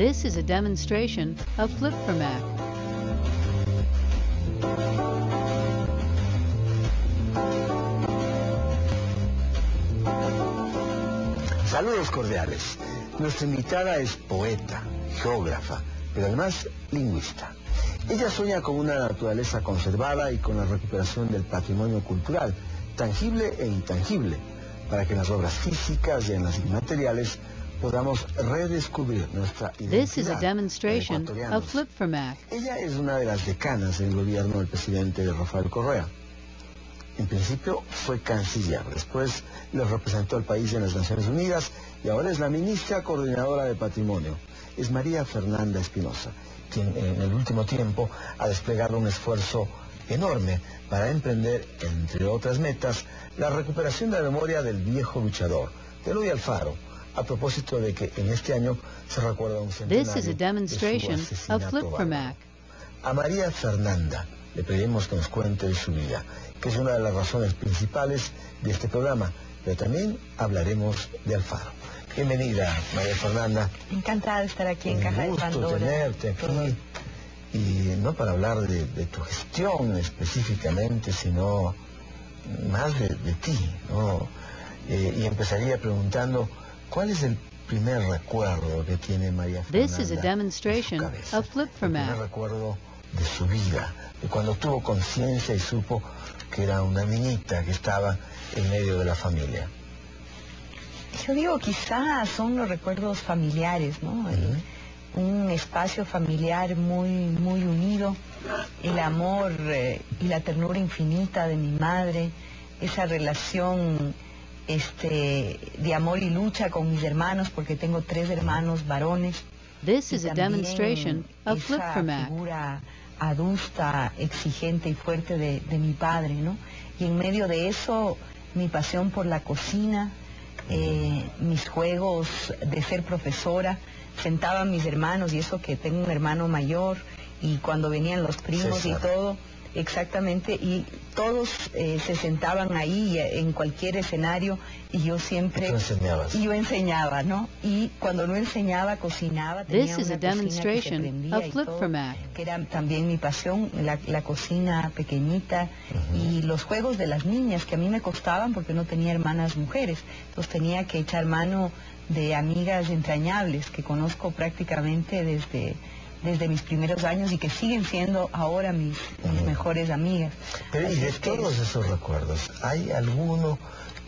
This is a demonstration of Flip for Mac. Saludos cordiales. Nuestra invitada es poeta, geógrafa, pero además lingüista. Ella sueña con una naturaleza conservada y con la recuperación del patrimonio cultural, tangible e intangible, para que en las obras físicas y en las inmateriales podamos redescubrir nuestra identidad. This is a demonstration of Flip for Mac. Ella es una de las decanas del gobierno del presidente Rafael Correa. En principio fue canciller, después le representó al país en las Naciones Unidas y ahora es la ministra coordinadora de Patrimonio. Es María Fernanda Espinosa, quien en el último tiempo ha desplegado un esfuerzo enorme para emprender, entre otras metas, la recuperación de la memoria del viejo luchador, de Eloy Alfaro, a propósito de que en este año se recuerda un centenario This is a demonstration de su of Flip asesinato for bárbaro. Mac. A María Fernanda le pedimos que nos cuente de su vida, que es una de las razones principales de este programa, pero también hablaremos de Alfaro. Bienvenida, María Fernanda. Encantada de estar aquí en Caja de Pandora. Un gusto tenerte aquí, y no para hablar de tu gestión específicamente, sino más de ti, ¿no? Y empezaría preguntando, ¿cuál es el primer recuerdo que tiene María Fernanda This is a demonstration en su cabeza? of Flip for El primer Mac. recuerdo de su vida, de cuando tuvo conciencia y supo que era una niñita que estaba en medio de la familia. Yo digo, quizás son los recuerdos familiares, ¿no? Un espacio familiar muy unido, el amor y la ternura infinita de mi madre, esa relación de amor y lucha con mis hermanos, porque tengo 3 hermanos varones. This Y is a también demonstration of Flip esa for Mac. figura adusta, exigente y fuerte de mi padre, ¿no? Y en medio de eso, mi pasión por la cocina, mis juegos de ser profesora, sentaba a mis hermanos, y eso que tengo un hermano mayor, y cuando venían los primos César. y todo, exactamente, y todos se sentaban ahí en cualquier escenario, y yo siempre... ¿Tú enseñabas? Y yo enseñaba, ¿no? Y cuando no enseñaba, cocinaba. This Tenía is a una cocina que se demonstration prendía of y Flip todo, for Mac. que era también mi pasión, la cocina pequeñita, y los juegos de las niñas, que a mí me costaban porque no tenía hermanas mujeres. Entonces tenía que echar mano de amigas entrañables que conozco prácticamente desde mis primeros años y que siguen siendo ahora mis mejores amigas. Pero y Así de es que, todos esos recuerdos, ¿hay alguno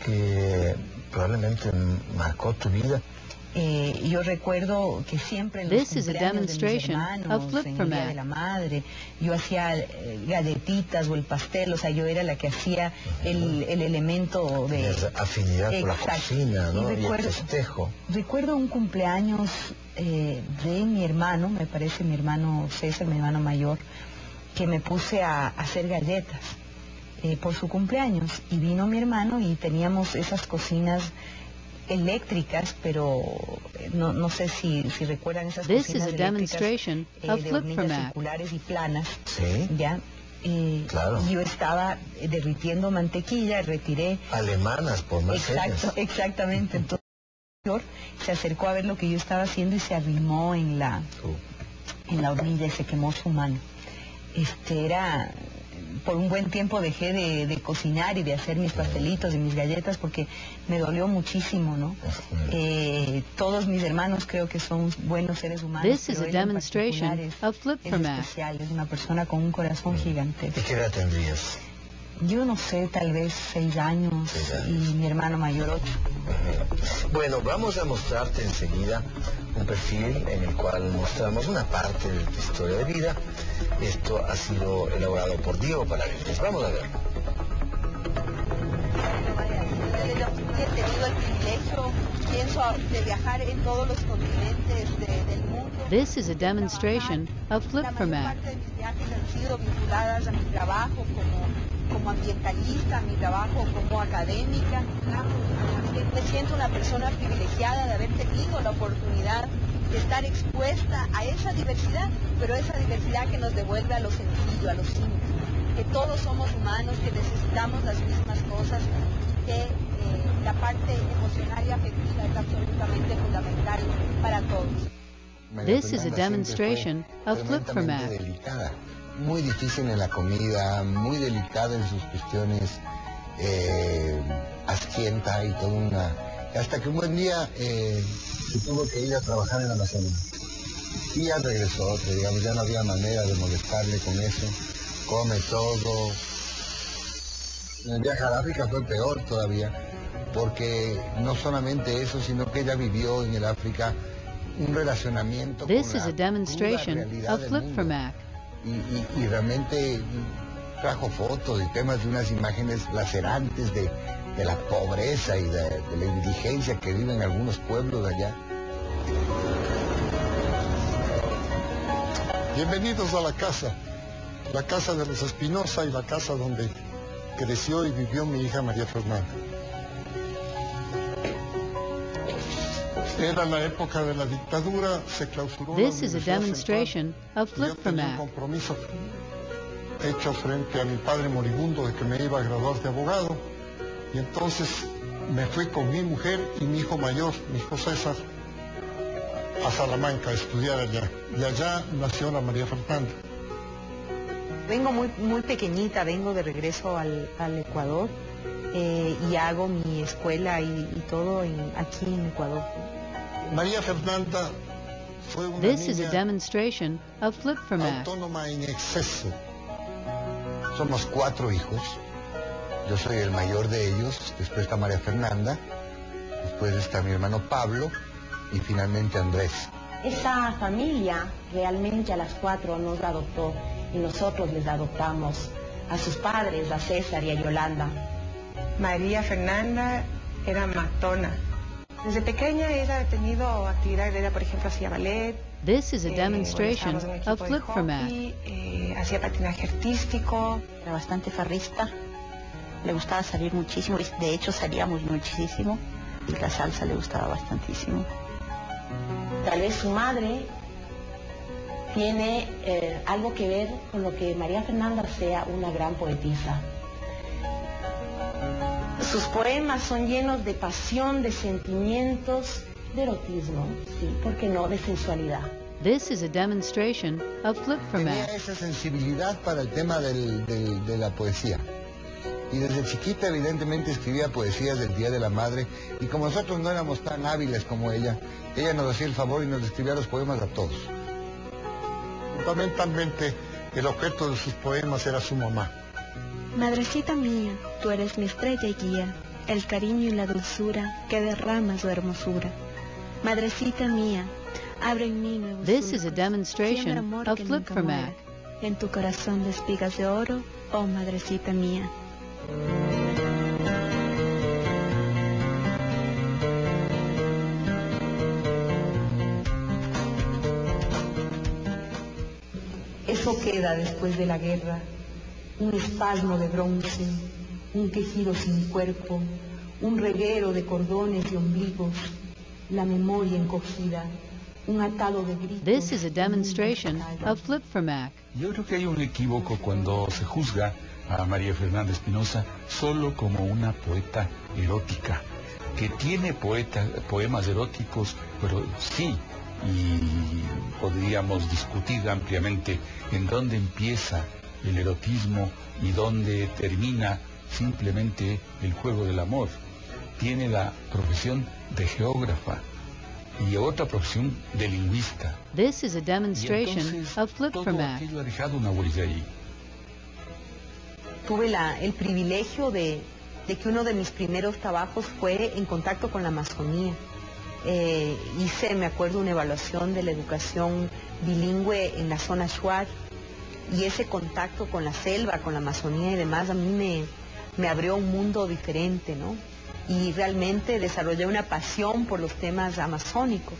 que probablemente marcó tu vida? yo recuerdo que siempre en los This is a cumpleaños de mis demonstration hermanos, of Flip en for el Día Mac. de la Madre, yo hacía galletitas o el pastel, o sea, yo era la que hacía el elemento de... Tienes afinidad por la Exacto. cocina, ¿no? Y Y el recuerdo- festejo. Recuerdo un cumpleaños de mi hermano, me parece mi hermano César, mi hermano mayor, que me puse a hacer galletas por su cumpleaños, y vino mi hermano y teníamos esas cocinas eléctricas, pero no sé si recuerdan esas This is cocinas a eléctricas demonstration of de Flip for hornillas Mac. circulares y planas, Sí, ¿ya? Claro. Yo estaba derritiendo mantequilla, retiré. alemanas por más Exacto, serias. exactamente. Entonces se acercó a ver lo que yo estaba haciendo y se arrimó en la hornilla y se quemó su mano. Por un buen tiempo dejé de cocinar y de hacer mis pastelitos y mis galletas porque me dolió muchísimo, ¿no? Todos mis hermanos creo que son buenos seres humanos. This is pero a él en demonstration particular of Flip es for Mac. especial, es una persona con un corazón ¿Y gigantesco. qué edad tendrías? Yo no sé, tal vez 6 años, 6 años. y mi hermano mayor 8. Bueno, vamos a mostrarte enseguida un perfil en el cual mostramos una parte de tu historia de vida. Esto ha sido elaborado por Diego Palavientes. Vamos a ver. He tenido el privilegio, pienso, de viajar en todos los continentes del mundo. This is a demonstration of Flip La for mayor Mac. parte de mis viajes han sido vinculadas a mi trabajo como ambientalista, a mi trabajo como académica. Me siento una persona privilegiada de haber tenido la oportunidad de estar expuesta a esa diversidad, pero esa diversidad que nos devuelve a lo sencillo, a lo simple, que todos somos humanos, que necesitamos las mismas cosas, que la parte emocional y afectiva es absolutamente fundamental para todos. María This is a Fernanda demonstration siempre fue of Flip from tremendamente Mac. delicada, muy difícil en la comida, muy delicada en sus cuestiones, asquienta y toda una... Hasta que un buen día se tuvo que ir a trabajar en Amazonas. Y ya regresó, digamos, ya no había manera de molestarle con eso. Come todo. En el viaje a África fue peor todavía, porque no solamente eso, sino que ella vivió en el África un relacionamiento This con is la a demonstration cruda realidad of del Flip mundo. from Mac. Y realmente trajo fotos y temas de unas imágenes lacerantes de la pobreza y de la indigencia que viven algunos pueblos de allá. Bienvenidos a la casa de los Espinosa y la casa donde creció y vivió mi hija María Fernanda. Era la época de la dictadura, se clausuró This la is a Universidad demonstration of Central, y yo Flip from tenía un Mac. compromiso hecho frente a mi padre moribundo de que me iba a graduar de abogado, y entonces me fui con mi mujer y mi hijo mayor, mi hijo César, a Salamanca a estudiar allá, y allá nació la María Fernanda. Vengo muy pequeñita, vengo de regreso al Ecuador y hago mi escuela y todo aquí en Ecuador. María Fernanda fue una This is a niña demonstration of Flip from Mac. autónoma en exceso. Somos 4 hijos. Yo soy el mayor de ellos, después está María Fernanda, después está mi hermano Pablo y finalmente Andrés. Esa familia realmente a las 4 nos adoptó y nosotros les adoptamos a sus padres, a César y a Yolanda. María Fernanda era matona. Desde pequeña ella ha tenido actividades, ella por ejemplo hacía ballet. This is a demonstration estábamos en un of equipo de Flip from Mac. hockey, hacía patinaje artístico. Era bastante farrista, le gustaba salir muchísimo, de hecho salíamos muchísimo y la salsa le gustaba bastantísimo. Tal vez su madre tiene algo que ver con lo que María Fernanda sea una gran poetisa. Sus poemas son llenos de pasión, de sentimientos, de erotismo, sí, ¿por qué no?, de sensualidad. This is a demonstration of Flip from Tenía Mac. esa sensibilidad para el tema de la poesía. Y desde chiquita evidentemente escribía poesías del Día de la Madre, y como nosotros no éramos tan hábiles como ella nos hacía el favor y nos escribía los poemas a todos. Fundamentalmente el objeto de sus poemas era su mamá. Madrecita mía, tú eres mi estrella y guía, el cariño y la dulzura que derrama su hermosura. Madrecita mía, abre en mí nuevos This is a surcos, demonstration siembra amor of que Flip nunca from muera. Mac. En tu corazón de espigas de oro, oh madrecita mía. Eso queda después de la guerra, un espasmo de bronce, un quejido sin cuerpo, un reguero de cordones y ombligos, la memoria encogida, un atado de gritos. This is a demonstration of Flip from Mac. Yo creo que hay un equívoco cuando se juzga a María Fernanda Espinosa solo como una poeta erótica, que tiene poemas eróticos, pero sí, y podríamos discutir ampliamente en dónde empieza el erotismo y dónde termina simplemente el juego del amor. Tiene la profesión de geógrafa y otra profesión de lingüista. This is a Y demonstration entonces, of Flip todo from Mac. aquello ha dejado una huella ahí. Tuve el privilegio de que uno de mis primeros trabajos fue en contacto con la Amazonía. Hice, me acuerdo, una evaluación de la educación bilingüe en la zona Shuar, y ese contacto con la selva, con la Amazonía y demás, a mí me abrió un mundo diferente, ¿no? Y realmente desarrollé una pasión por los temas amazónicos.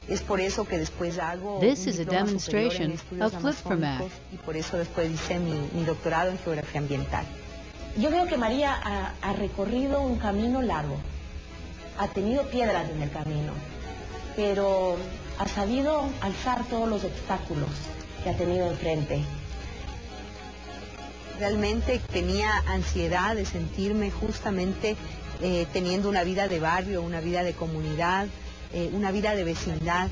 Es por eso que después hago This un is a diploma superior demonstration en estudios of Flip from Mac. amazónicos, y por eso después hice mi doctorado en geografía ambiental. Yo creo que María ha recorrido un camino largo, ha tenido piedras en el camino, pero ha sabido alzar todos los obstáculos que ha tenido enfrente. Realmente tenía ansiedad de sentirme justamente teniendo una vida de barrio, una vida de comunidad, una vida de vecindad,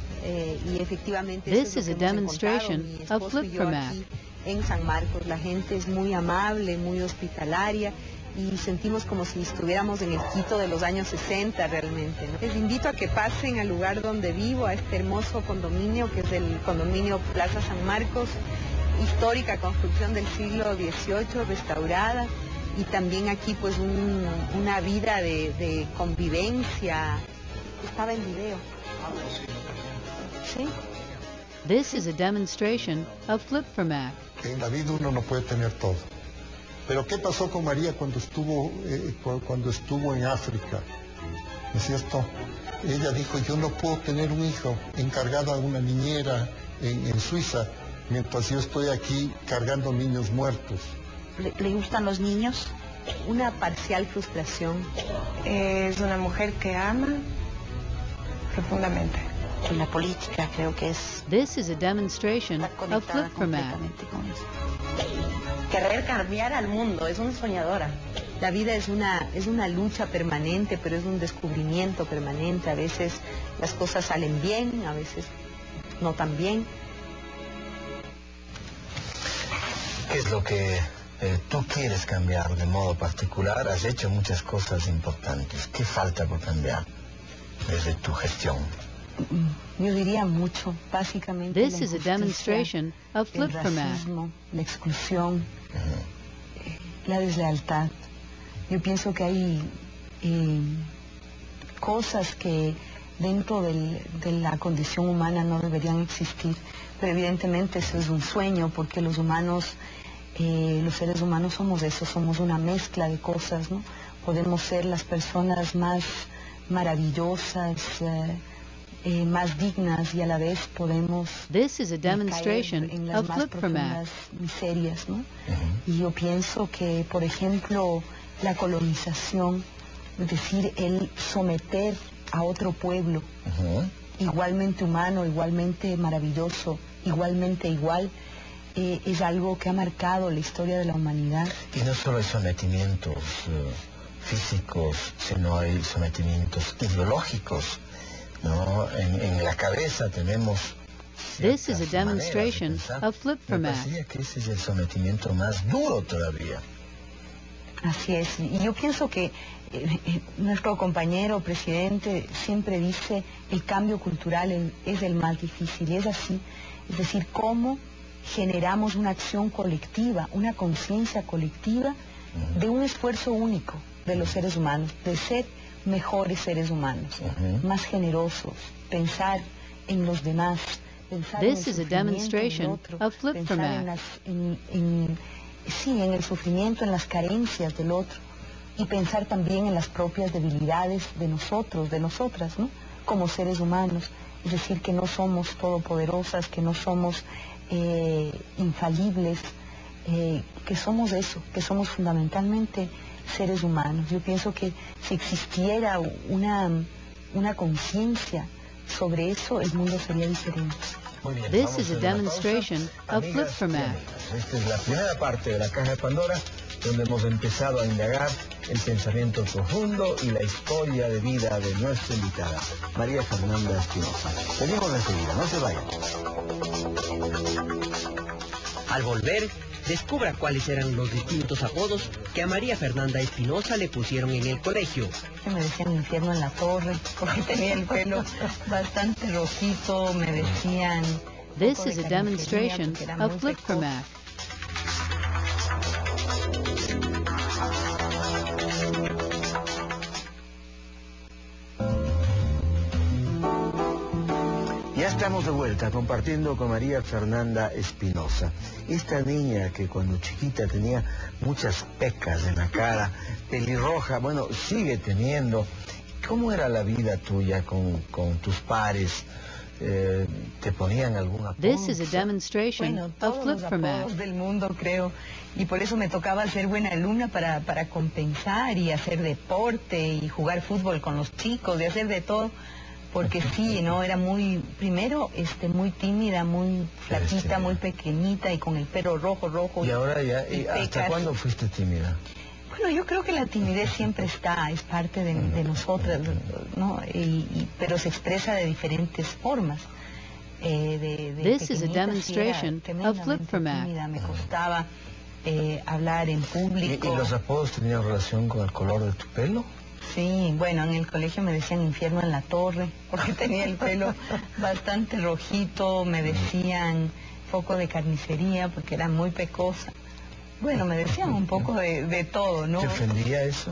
y efectivamente This eso es is lo a que hemos encontrado, demonstration mi of esposo Flip y yo from aquí en San Marcos. La gente es muy amable, muy hospitalaria, y sentimos como si estuviéramos en el Quito de los años 60 realmente, ¿no? Les invito a que pasen al lugar donde vivo, a este hermoso condominio que es el condominio Plaza San Marcos, histórica construcción del siglo XVIII, restaurada, y también aquí pues una vida de convivencia. Estaba en video. ¿Sí? This is a demonstration of Flip from Mac. En la vida uno no puede tener todo. Pero ¿qué pasó con María cuando estuvo en África? ¿No es cierto? Ella dijo, yo no puedo tener un hijo encargada de una niñera en Suiza, mientras yo estoy aquí cargando niños muertos. ¿Le gustan los niños? Una parcial frustración. Es una mujer que ama profundamente. En la política creo que es... This is a demonstration Está of conectada Flip from Mac. completamente con eso. Querer cambiar al mundo, es una soñadora. La vida es una lucha permanente, pero es un descubrimiento permanente. A veces las cosas salen bien, a veces no tan bien. ¿Qué es lo que tú quieres cambiar de modo particular? Has hecho muchas cosas importantes. ¿Qué falta por cambiar desde tu gestión? Yo diría mucho, básicamente This la is a injusticia, demonstration of el Flip from Mac. racismo, la exclusión, la deslealtad. Yo pienso que hay cosas que dentro de la condición humana no deberían existir, pero evidentemente eso es un sueño, porque los humanos, los seres humanos somos eso, somos una mezcla de cosas, ¿no? Podemos ser las personas más maravillosas, más dignas, y a la vez podemos This is a caer demonstration en las of más Flip from Mac. profundas miserias, ¿no? Y yo pienso que, por ejemplo, la colonización, es decir, el someter a otro pueblo, igualmente humano, igualmente maravilloso, igualmente igual, es algo que ha marcado la historia de la humanidad. Y no solo hay sometimientos físicos, sino hay sometimientos ideológicos, ¿no? En la cabeza tenemos This is a ciertas demonstration maneras de pensar. of Flip from Me Mac. parecía que ese es el sometimiento más duro todavía. Así es, y yo pienso que nuestro compañero presidente siempre dice el cambio cultural es el más difícil, y es así, es decir, cómo generamos una acción colectiva, una conciencia colectiva de un esfuerzo único de los seres humanos, de ser mejores seres humanos, más generosos, pensar en los demás, pensar en el This is a sufrimiento del demonstration otro, of Flip from pensar Mac. en el sufrimiento, en las carencias del otro, y pensar también en las propias debilidades de nosotros, de nosotras, ¿no? Como seres humanos, es decir, que no somos todopoderosas, que no somos infalibles, que somos eso, que somos fundamentalmente seres humanos. Yo pienso que si existiera una conciencia sobre eso, el mundo sería diferente. Muy bien, This vamos is a a una demonstration pausa. of Flip Amigas from y Mac. amigas, esta es la primera parte de la Caja de Pandora, donde hemos empezado a indagar el pensamiento profundo y la historia de vida de nuestra invitada, María Fernanda Espinosa. Venimos enseguida, no se vayan. Al volver, descubra cuáles eran los distintos apodos que a María Fernanda Espinosa le pusieron en el colegio. Que me decían infierno en la torre, porque tenía el pelo bastante rojito, me decían... This poco is de a carnicería, demonstration porque era of muy Flip from pecoso. Mac. Ya estamos de vuelta compartiendo con María Fernanda Espinosa, esta niña que cuando chiquita tenía muchas pecas en la cara, pelirroja, bueno, sigue teniendo. ¿Cómo era la vida tuya con tus pares? ¿Te ponían algún apodo? This is a demonstration Bueno, of todos Flip los from Mac. apodos del mundo, creo, y por eso me tocaba ser buena alumna para compensar y hacer deporte y jugar fútbol con los chicos y hacer de todo, porque sí, no, era muy, primero, muy tímida, muy flaquita, Sí. muy pequeñita y con el pelo rojo. Y ahora ya, y ¿hasta pecas. cuándo fuiste tímida? Bueno, yo creo que la timidez siempre está, es parte de nosotras, ¿no? Pero se expresa de diferentes formas. This is a demonstration of Flip4Mac. Me costaba hablar en público. ¿Y los apodos tenían relación con el color de tu pelo? Sí, bueno, en el colegio me decían infierno en la torre, porque tenía el pelo bastante rojito, me decían foco de carnicería, porque era muy pecosa. Bueno, me decían un poco de todo, ¿no? ¿Te ofendía eso?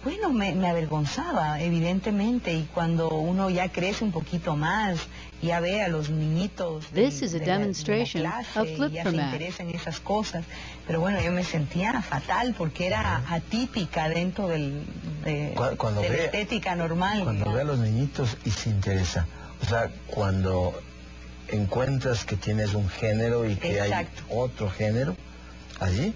Bueno, me avergonzaba, evidentemente, y cuando uno ya crece un poquito más, ya ve a los niñitos de la clase, ya se interesa en esas cosas. Pero bueno, yo me sentía fatal porque era atípica dentro de la estética normal. Cuando ve a los niñitos y se interesa, o sea, cuando encuentras que tienes un género y que hay otro género, allí.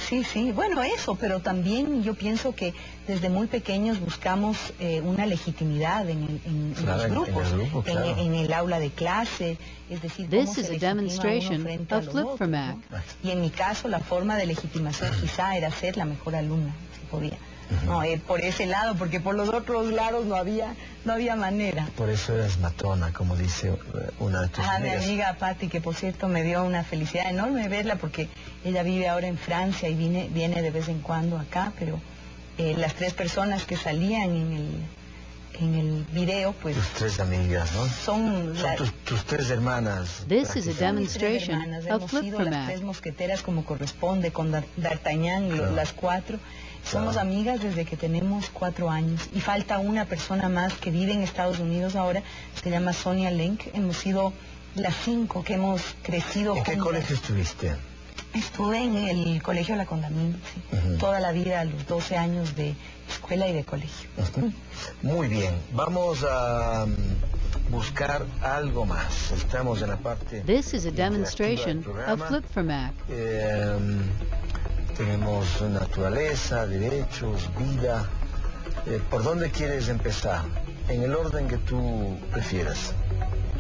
Sí, sí, bueno, eso, pero también yo pienso que desde muy pequeños buscamos una legitimidad en los grupos, en el aula de clase, es decir, cómo se legitima uno frente a los otros, ¿no? Y en mi caso la forma de legitimación quizá era ser la mejor alumna, si podía. No, por ese lado, porque por los otros lados no había manera. Por eso eres matona, como dice una de tus amigas. Mi amiga Patti, que por cierto me dio una felicidad enorme verla, porque ella vive ahora en Francia y viene de vez en cuando acá, pero las tres personas que salían en el video, pues... Tus tres amigas, ¿no? Son tus tres hermanas. This is a demonstration of Hemos sido las tres mosqueteras como corresponde, con D'Artagnan, las cuatro. Somos amigas desde que tenemos 4 años y falta una persona más que vive en Estados Unidos ahora, se llama Sonia Lenk. Hemos sido las 5 que hemos crecido juntas. ¿En qué colegio estuviste? Estuve en el colegio La Condamine, sí. Toda la vida, a los 12 años de escuela y de colegio. Muy bien, vamos a buscar algo más. Estamos en la parte... This is a demonstration of Flip4Mac. Tenemos naturaleza, derechos, vida. ¿Por dónde quieres empezar? En el orden que tú prefieras.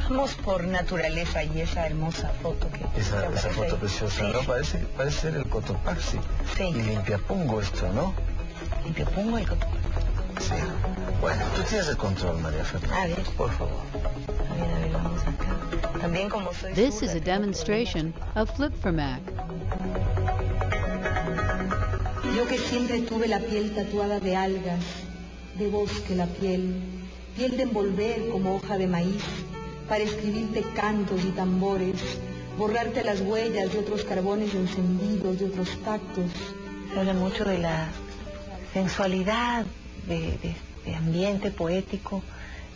Vamos por naturaleza y esa hermosa foto que... Esa foto preciosa, sí. ¿No? Parece ser el Cotopaxi. Sí. Y Limpiapungo esto, ¿no? Limpiapungo, el Cotopaxi. Sí. Bueno, tú tienes el control, María Fernanda. A ver. Por favor. A ver, vamos acá. También como soy This is a demonstration of Flip4Mac. Yo que siempre tuve la piel tatuada de algas, de bosque la piel de envolver como hoja de maíz, para escribirte cantos y tambores, borrarte las huellas de otros carbones encendidos, de otros tactos. Se habla mucho de la sensualidad, de ambiente poético,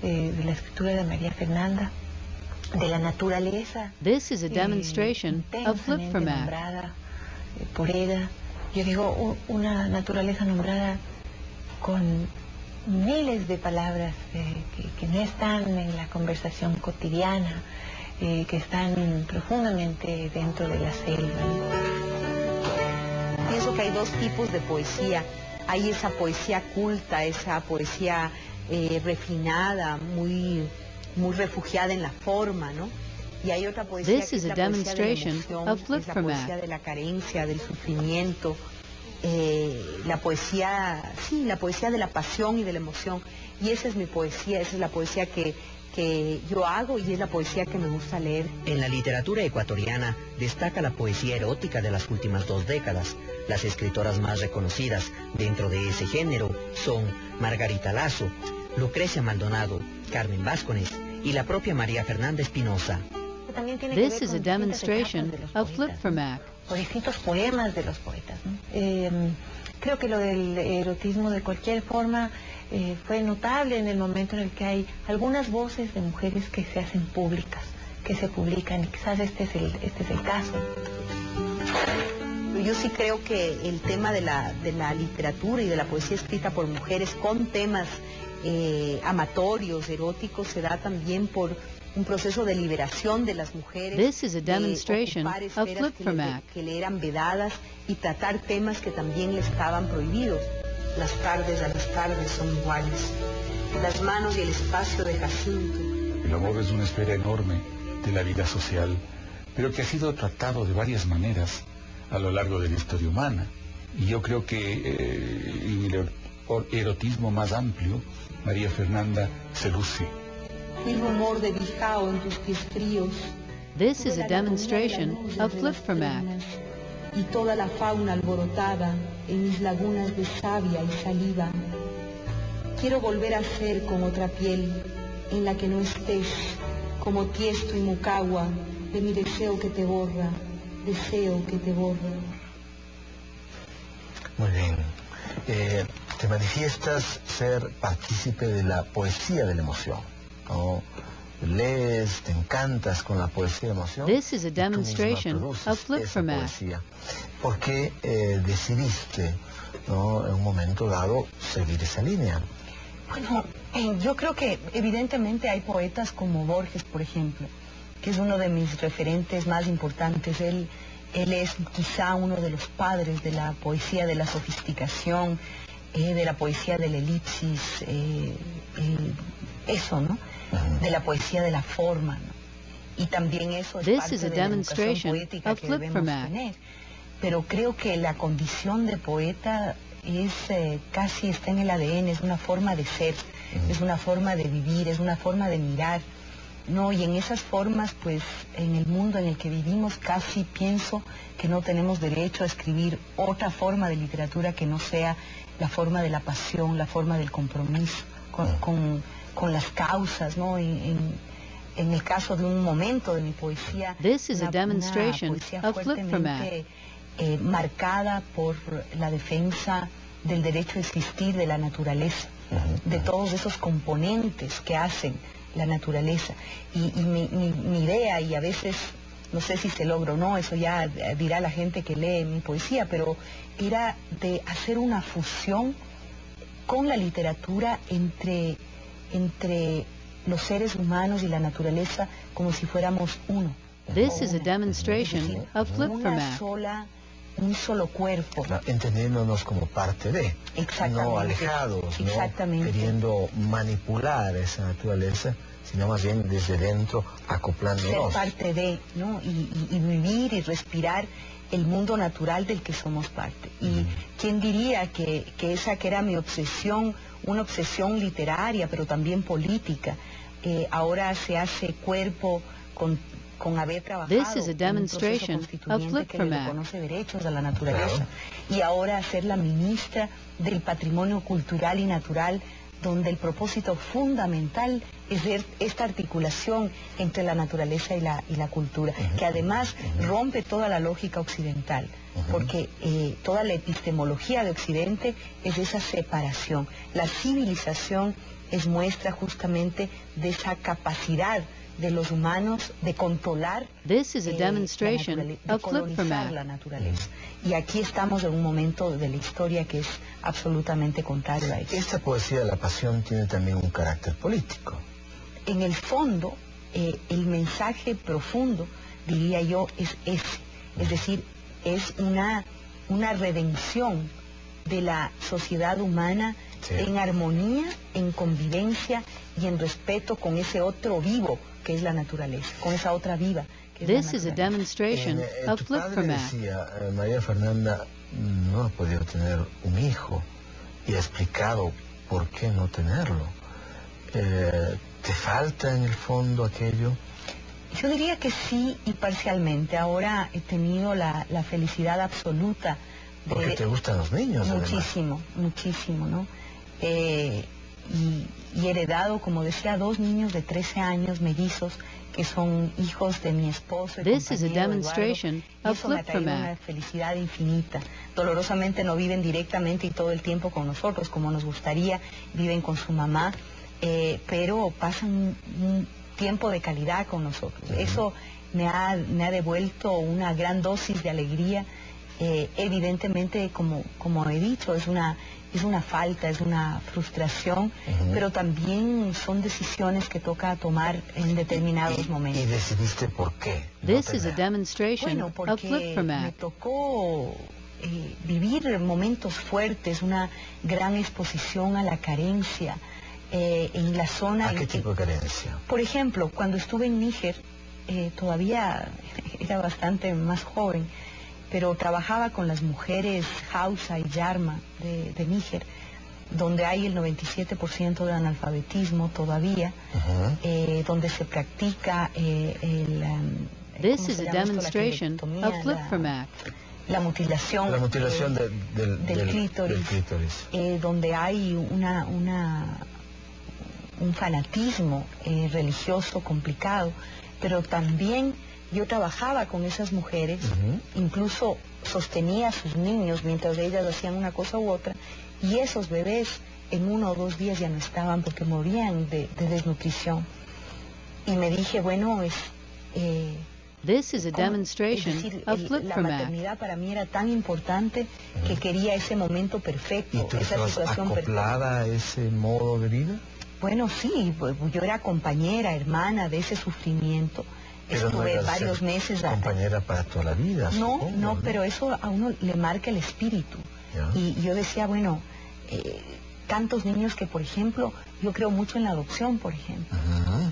de la escritura de María Fernanda, de la naturaleza. This is a demonstration of Flip4Mac. Nombrada por ella. Yo digo, una naturaleza nombrada con miles de palabras que no están en la conversación cotidiana, que están profundamente dentro de la selva. Pienso que hay 2 tipos de poesía. Hay esa poesía culta, esa poesía refinada, muy refugiada en la forma, ¿no? Y hay otra poesía que es la poesía de la emoción, es la poesía de la carencia, del sufrimiento, la poesía de la pasión y de la emoción. Y esa es mi poesía, esa es la poesía que yo hago y es la poesía que me gusta leer. En la literatura ecuatoriana destaca la poesía erótica de las últimas 2 décadas. Las escritoras más reconocidas dentro de ese género son Margarita Lazo, Lucrecia Maldonado, Carmen Vázquez y la propia María Fernanda Espinosa. This is a demonstration of Flip4Mac. Por distintos poemas de los poetas, ¿no? Creo que lo del erotismo de cualquier forma fue notable en el momento en el que hay algunas voces de mujeres que se hacen públicas, que se publican, y quizás este es el caso. Yo sí creo que el tema de la literatura y de la poesía escrita por mujeres con temas amatorios, eróticos, se da también por un proceso de liberación de las mujeres. This is a demonstration of Flip4Mac. Que le eran vedadas y tratar temas que también le estaban prohibidos. Las tardes a las tardes son iguales. Las manos y el espacio de Jacinto. El amor es una esfera enorme de la vida social, pero que ha sido tratado de varias maneras a lo largo de la historia humana. Y yo creo que en el erotismo más amplio, María Fernanda se luce. El rumor de Bijao en tus pies fríos. This is a demonstration of Flipfirmac. Y toda la fauna alborotada en mis lagunas de savia y saliva. Quiero volver a ser con otra piel, en la que no estés, como Tiesto y Mucagua, de mi deseo que te borra, deseo que te borra. Muy bien. Te manifiestas ser partícipe de la poesía de la emoción, ¿no? Lees, te encantas con la poesía de emoción. This is a demonstration of Flipfirmac. ¿Por qué decidiste, ¿no?, en un momento dado seguir esa línea? Bueno, yo creo que evidentemente hay poetas como Borges, por ejemplo, que es uno de mis referentes más importantes. Él es quizá uno de los padres de la poesía de la sofisticación, de la poesía del elipsis, eso, ¿no? De la poesía de la forma, ¿no? Y también eso es parte de la educación poética que debemos tener. Pero creo que la condición de poeta es casi está en el ADN, es una forma de ser, es una forma de vivir, es una forma de mirar, ¿no? Y en esas formas, pues, en el mundo en el que vivimos, casi pienso que no tenemos derecho a escribir otra forma de literatura que no sea la forma de la pasión, la forma del compromiso con las causas, ¿no? En el caso de un momento de mi poesía, This is a demonstration poesía of fuertemente marcada por la defensa del derecho a existir de la naturaleza, de todos esos componentes que hacen la naturaleza. Y mi idea, y a veces no sé si se logra o no, eso ya dirá la gente que lee mi poesía, pero era de hacer una fusión con la literatura entre los seres humanos y la naturaleza, como si fuéramos uno. This is a demonstration of Flipfirmac. Un solo cuerpo. Entendiéndonos como parte de, no alejados, no queriendo manipular esa naturaleza, sino más bien desde dentro acoplándonos. Ser parte de, ¿no? Y vivir y respirar el mundo natural del que somos parte. Y quién diría que esa que era mi obsesión, una obsesión literaria, pero también política, ahora se hace cuerpo con haber trabajado This is a demonstration of Flipfirmac. Que le reconoce derechos a la naturaleza. Y ahora ser la ministra del patrimonio cultural y natural, donde el propósito fundamental es ver esta articulación entre la naturaleza y la cultura, que además rompe toda la lógica occidental, porque toda la epistemología de Occidente es esa separación. La civilización es muestra justamente de esa capacidad de los humanos de controlar This is a demonstration of Flipfirmac. la naturaleza. Y aquí estamos en un momento de la historia que es absolutamente contrario a eso. Esta poesía de la pasión tiene también un carácter político. En el fondo, el mensaje profundo, diría yo, es ese. Es decir, es una redención de la sociedad humana en armonía, en convivencia y en respeto con ese otro vivo que es la naturaleza, con esa otra viva que es la naturaleza. This is a demonstration of Tu padre Flipfirmac. decía, María Fernanda no ha podido tener un hijo y ha explicado por qué no tenerlo. ¿Te falta en el fondo aquello? Yo diría que sí, y parcialmente. Ahora he tenido la felicidad absoluta. Porque te gustan los niños, muchísimo, además. Muchísimo, ¿no? Y he heredado, como decía, 2 niños de 13 años mellizos que son hijos de mi esposo y This is a compañero demonstration Eduardo, y of eso me ha traído una Flipfirmac. felicidad infinita. Dolorosamente no viven directamente y todo el tiempo con nosotros como nos gustaría, viven con su mamá, pero pasan un tiempo de calidad con nosotros. Eso me ha devuelto una gran dosis de alegría. Evidentemente, como he dicho, es una falta, es una frustración, pero también son decisiones que toca tomar en determinados momentos. ¿Y decidiste por qué? This is a demonstration Bueno, of porque me Flipfirmac. tocó vivir momentos fuertes, una gran exposición a la carencia en la zona. ¿A qué tipo de carencia? Por ejemplo, cuando estuve en Níger, todavía era bastante más joven, pero trabajaba con las mujeres Hausa y Yarma de Níger, donde hay el 97% de analfabetismo todavía, donde se practica This is a demonstration of Flip4Mac. La mutilación del clítoris, donde hay un fanatismo religioso complicado, pero también yo trabajaba con esas mujeres, incluso sostenía a sus niños mientras ellas hacían una cosa u otra, y esos bebés en 1 o 2 días ya no estaban porque morían de desnutrición. Y me dije, bueno, This is a demonstration of la maternidad para mí era tan importante que quería ese momento perfecto, ¿Y tú esa situación acoplada a ese modo de vida? Bueno, sí, yo era compañera, hermana de ese sufrimiento. Pero estuve no varios meses. Compañera para toda la vida. No, supongo, no, pero eso a uno le marca el espíritu. Y yo decía, bueno, tantos niños que, por ejemplo, yo creo mucho en la adopción, por ejemplo.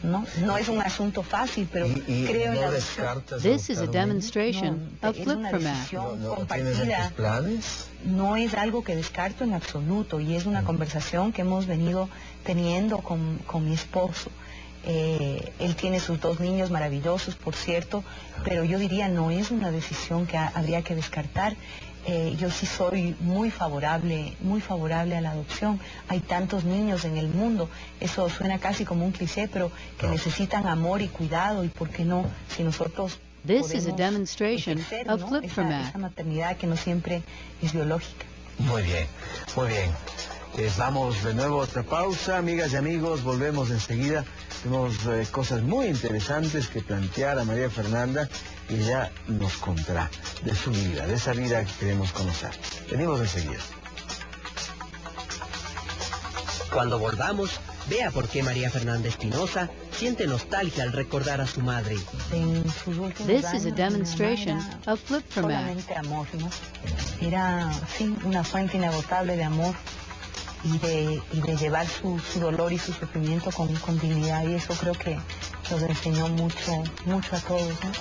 No es un asunto fácil, pero creo en la adopción. This is a demonstration of Flip4Mac. ¿No tienes en tus planes? No es algo que descarto en absoluto, y es una conversación que hemos venido teniendo con mi esposo. Él tiene sus 2 niños maravillosos, por cierto, pero yo diría no es una decisión que habría que descartar. Yo sí soy muy favorable a la adopción. Hay tantos niños en el mundo, eso suena casi como un cliché, pero que necesitan amor y cuidado, y por qué no, si nosotros This is a demonstration of Flip4Mac. Esa maternidad que no siempre es biológica. Muy bien, muy bien. Vamos de nuevo a otra pausa, amigas y amigos, volvemos enseguida. Tenemos cosas muy interesantes que plantear a María Fernanda, y ella nos contará de su vida, de esa vida que queremos conocer. Venimos enseguida. Cuando volvamos, vea por qué María Fernanda Espinosa siente nostalgia al recordar a su madre. En sus últimos This años, is a demonstration of Flip4Mac. Solamente amor, ¿no? Era, sí, una fuente inagotable de amor y de llevar su dolor y su sufrimiento con dignidad, y eso creo que nos enseñó mucho a todos, ¿no?